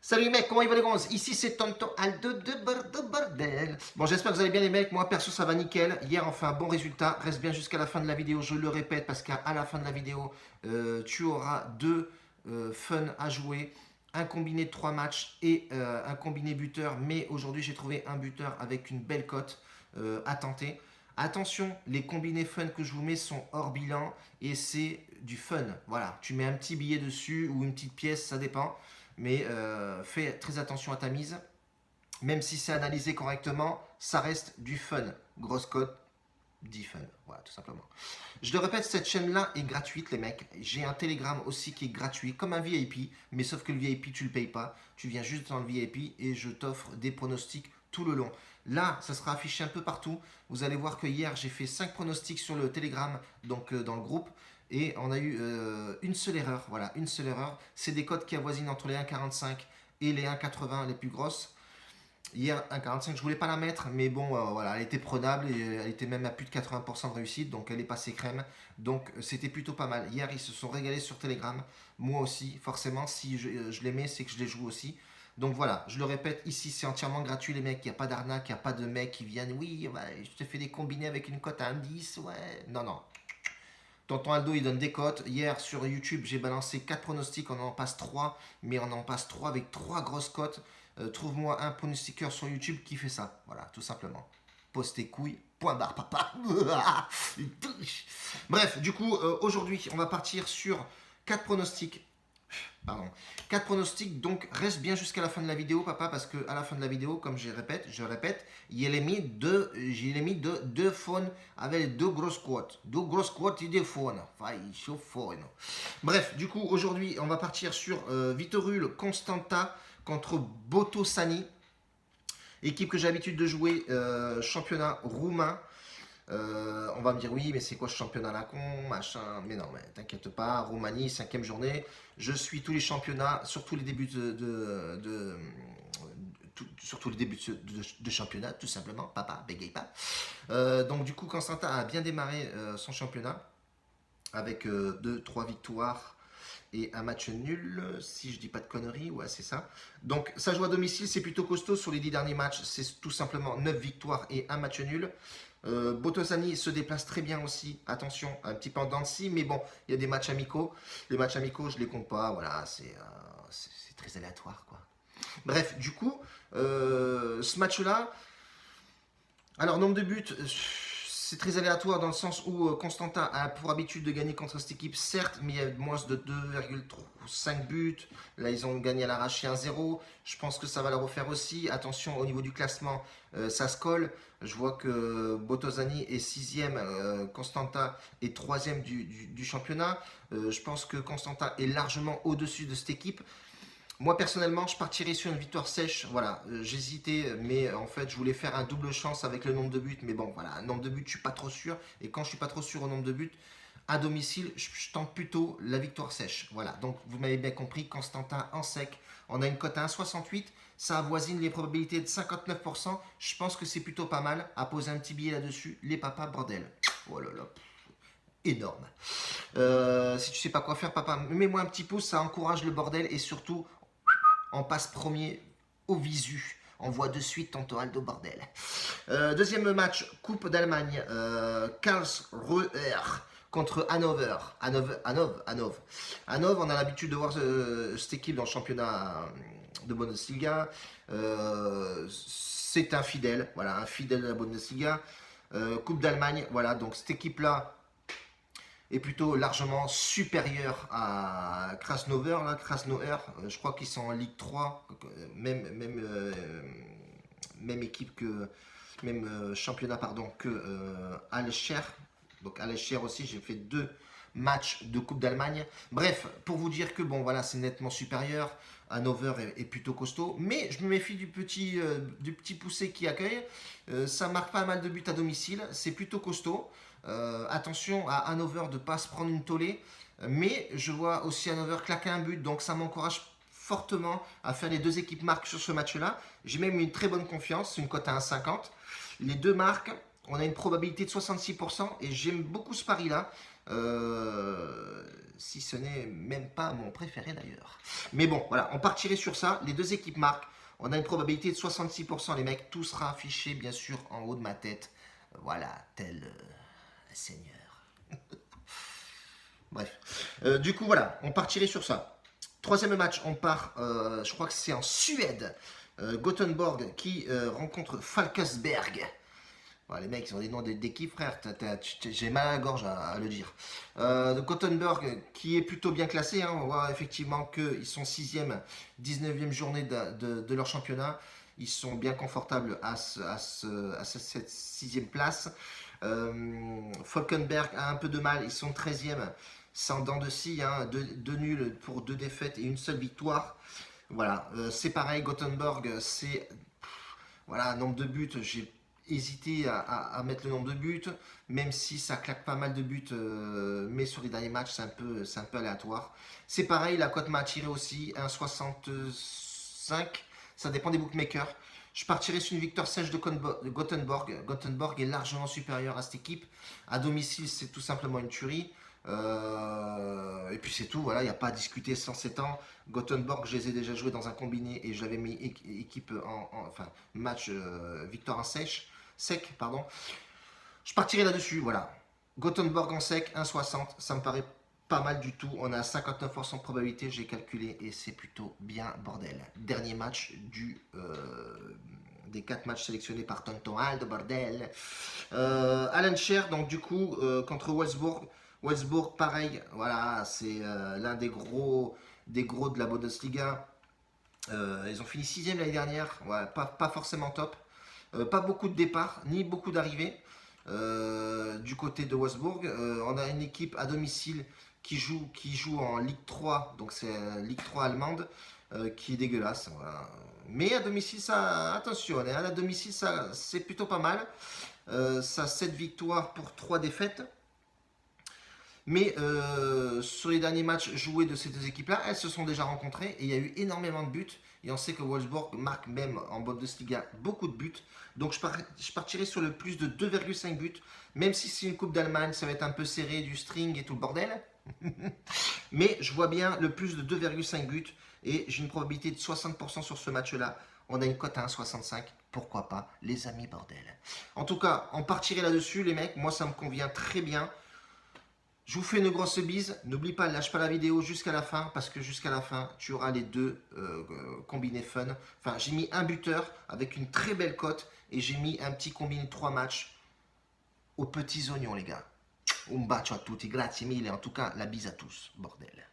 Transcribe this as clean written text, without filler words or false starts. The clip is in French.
Salut les mecs, comment il va les gonzes? Ici c'est Tonton Aldo de Bordel. Bon, j'espère que vous allez bien les mecs, moi perso ça va nickel. Hier on fait un bon résultat, reste bien jusqu'à la fin de la vidéo, je le répète parce qu'à la fin de la vidéo tu auras deux fun à jouer. Un combiné de 3 matchs et un combiné buteur, mais aujourd'hui j'ai trouvé un buteur avec une belle cote à tenter. Attention, les combinés fun que je vous mets sont hors bilan et c'est du fun. Voilà, tu mets un petit billet dessus ou une petite pièce, ça dépend. Mais fais très attention à ta mise. Même si c'est analysé correctement, ça reste du fun. Grosse cote, dit fun. Voilà, tout simplement. Je le répète, cette chaîne-là est gratuite, les mecs. J'ai un Telegram aussi qui est gratuit, comme un VIP. Mais sauf que le VIP, tu ne le payes pas. Tu viens juste dans le VIP et je t'offre des pronostics tout le long. Là, ça sera affiché un peu partout. Vous allez voir que hier, j'ai fait 5 pronostics sur le Telegram, donc dans le groupe. Et on a eu une seule erreur. Voilà, une seule erreur. C'est des cotes qui avoisinent entre les 1,45 et les 1,80 les plus grosses. Hier, 1,45, je voulais pas la mettre, mais bon, voilà, elle était prenable et elle était même à plus de 80% de réussite, donc elle est passée crème. Donc c'était plutôt pas mal. Hier, ils se sont régalés sur Telegram. Moi aussi, forcément, si je les mets, c'est que je les joue aussi. Donc voilà, je le répète, ici c'est entièrement gratuit les mecs, il n'y a pas d'arnaque, il n'y a pas de mecs qui viennent, oui, ouais, je te fais des combinés avec une cote à 1,10, ouais. Non, non. Tonton Aldo il donne des cotes. Hier sur YouTube j'ai balancé 4 pronostics, on en passe 3, mais on en passe 3 avec 3 grosses cotes. Trouve-moi un pronostiqueur sur YouTube qui fait ça. Voilà, tout simplement. Pose tes couilles, point barre, papa. Bref, du coup, aujourd'hui, on va partir sur 4 pronostics. Pardon. 4 pronostics, donc reste bien jusqu'à la fin de la vidéo, papa, parce que à la fin de la vidéo, comme je répète, il est mis deux phones avec deux grosses quotes. Deux grosses quotes et des phones. Enfin, il chauffe phone. Bref, du coup, aujourd'hui, on va partir sur Vitorul Constanta contre Botosani. Équipe que j'ai l'habitude de jouer, championnat roumain. On va me dire oui, mais c'est quoi ce championnat là con, machin. Mais non, mais t'inquiète pas, Roumanie, 5e journée. Je suis tous les championnats, surtout les débuts surtout les débuts de championnat, tout simplement. Papa, bégaye pas. Donc du coup, Constantin a bien démarré son championnat avec 2-3 victoires et un match nul, si je dis pas de conneries, ouais c'est ça. Donc ça joue à domicile, c'est plutôt costaud sur les 10 derniers matchs, c'est tout simplement 9 victoires et un match nul. Botosani se déplace très bien aussi, attention, un petit peu en dents de scie, mais bon, il y a des matchs amicaux. Les matchs amicaux, je les compte pas, voilà, c'est très aléatoire quoi. Bref, du coup, ce match-là, alors nombre de buts, c'est très aléatoire dans le sens où Constantin a pour habitude de gagner contre cette équipe, certes, mais il y a moins de 2,5 buts. Là, ils ont gagné à l'arraché 1-0. Je pense que ça va le refaire aussi. Attention, au niveau du classement, ça se colle. Je vois que Botosani est 6e, Constantin est 3e du championnat. Je pense que Constantin est largement au-dessus de cette équipe. Moi personnellement, je partirais sur une victoire sèche. Voilà, j'hésitais, mais en fait, je voulais faire un double chance avec le nombre de buts. Mais bon, voilà, un nombre de buts, je suis pas trop sûr. Et quand je suis pas trop sûr au nombre de buts, à domicile, je tente plutôt la victoire sèche. Voilà, donc vous m'avez bien compris, Constantin en sec. On a une cote à 1,68. Ça avoisine les probabilités de 59%. Je pense que c'est plutôt pas mal à poser un petit billet là-dessus. Les papas, bordel. Oh là là. Énorme. Si tu sais pas quoi faire, papa, mets-moi un petit pouce, ça encourage le bordel et surtout, on passe premier au visu. On voit de suite Tonton Aldo bordel. Deuxième match, Coupe d'Allemagne. Karlsruhe contre Hannover. Hannover, on a l'habitude de voir cette équipe dans le championnat de Bundesliga. C'est un fidèle, voilà, un fidèle de la Bundesliga. Coupe d'Allemagne, voilà, donc cette équipe-là est plutôt largement supérieur à Krasnover. Là, Krasnoer, je crois qu'ils sont en Ligue 3, même équipe que, même championnat pardon, que Alcher. Donc Alcher aussi, j'ai fait 2 matchs de Coupe d'Allemagne. Bref, pour vous dire que bon voilà, c'est nettement supérieur. Hannover est plutôt costaud, mais je me méfie du petit poussé qui accueille. Ça marque pas mal de buts à domicile, c'est plutôt costaud. Attention à Hannover de ne pas se prendre une tollée, mais je vois aussi Hannover claquer un but, donc ça m'encourage fortement à faire les deux équipes marques sur ce match-là. J'ai même une très bonne confiance, une cote à 1,50. Les deux marques, on a une probabilité de 66% et j'aime beaucoup ce pari-là. Si ce n'est même pas mon préféré d'ailleurs. Mais bon, voilà, on partirait sur ça. Les deux équipes marquent. On a une probabilité de 66%, les mecs. Tout sera affiché, bien sûr, en haut de ma tête. Voilà, tel un seigneur. Bref. Du coup, voilà, on partirait sur ça. Troisième match, on part, je crois que c'est en Suède. Gothenburg qui rencontre Falkensberg. Ouais, les mecs, ils ont des noms d'équipe, frère. J'ai mal à la gorge à le dire. Gothenburg, qui est plutôt bien classé. Hein, on voit effectivement qu'ils sont 6e, 19e journée de leur championnat. Ils sont bien confortables à cette 6e place. Falkenberg a un peu de mal. Ils sont 13e. C'est en dents de scie. Hein, deux nuls pour 2 défaites et une seule victoire. Voilà, c'est pareil. Gothenburg, c'est voilà, nombre de buts. J'ai hésité à mettre le nombre de buts, même si ça claque pas mal de buts, mais sur les derniers matchs, c'est un peu aléatoire. C'est pareil, la cote m'a attiré aussi, 1,65, ça dépend des bookmakers. Je partirai sur une victoire sèche de Gothenburg. Gothenburg est largement supérieur à cette équipe. À domicile, c'est tout simplement une tuerie. Et puis c'est tout, voilà, il n'y a pas à discuter 107 ans. Gothenburg, je les ai déjà joués dans un combiné et j'avais mis équipe enfin match victoire en sec, pardon. Je partirai là-dessus, voilà. Gothenburg en sec, 1,60, ça me paraît pas mal du tout. On a 59% de probabilité, j'ai calculé et c'est plutôt bien bordel. Dernier match des 4 matchs sélectionnés par Tonton Aldo, bordel. Alan Scher, donc du coup, contre Wolfsburg. Wolfsburg, pareil, voilà, c'est l'un des gros de la Bundesliga. Ils ont fini 6e l'année dernière, ouais, pas forcément top. Pas beaucoup de départs, ni beaucoup d'arrivées. Du côté de Wolfsburg, on a une équipe à domicile qui joue en Ligue 3, donc c'est Ligue 3 allemande, qui est dégueulasse. Voilà. Mais à domicile, ça, attention, à domicile, ça, c'est plutôt pas mal. Ça 7 victoires pour 3 défaites. Mais sur les derniers matchs joués de ces deux équipes-là, elles se sont déjà rencontrées et il y a eu énormément de buts. Et on sait que Wolfsburg marque même en Bundesliga beaucoup de buts. Donc je partirai sur le plus de 2,5 buts. Même si c'est une Coupe d'Allemagne, ça va être un peu serré, du string et tout le bordel. Mais je vois bien le plus de 2,5 buts. Et j'ai une probabilité de 60% sur ce match-là. On a une cote à 1,65. Pourquoi pas, les amis, bordel. En tout cas, on partirait là-dessus, les mecs. Moi, ça me convient très bien. Je vous fais une grosse bise. N'oublie pas, lâche pas la vidéo jusqu'à la fin, parce que jusqu'à la fin, tu auras les deux combinés fun. Enfin, j'ai mis un buteur avec une très belle cote et j'ai mis un petit combiné de 3 matchs aux petits oignons, les gars. Un bacio a tutti, grazie mille. En tout cas, la bise à tous, bordel.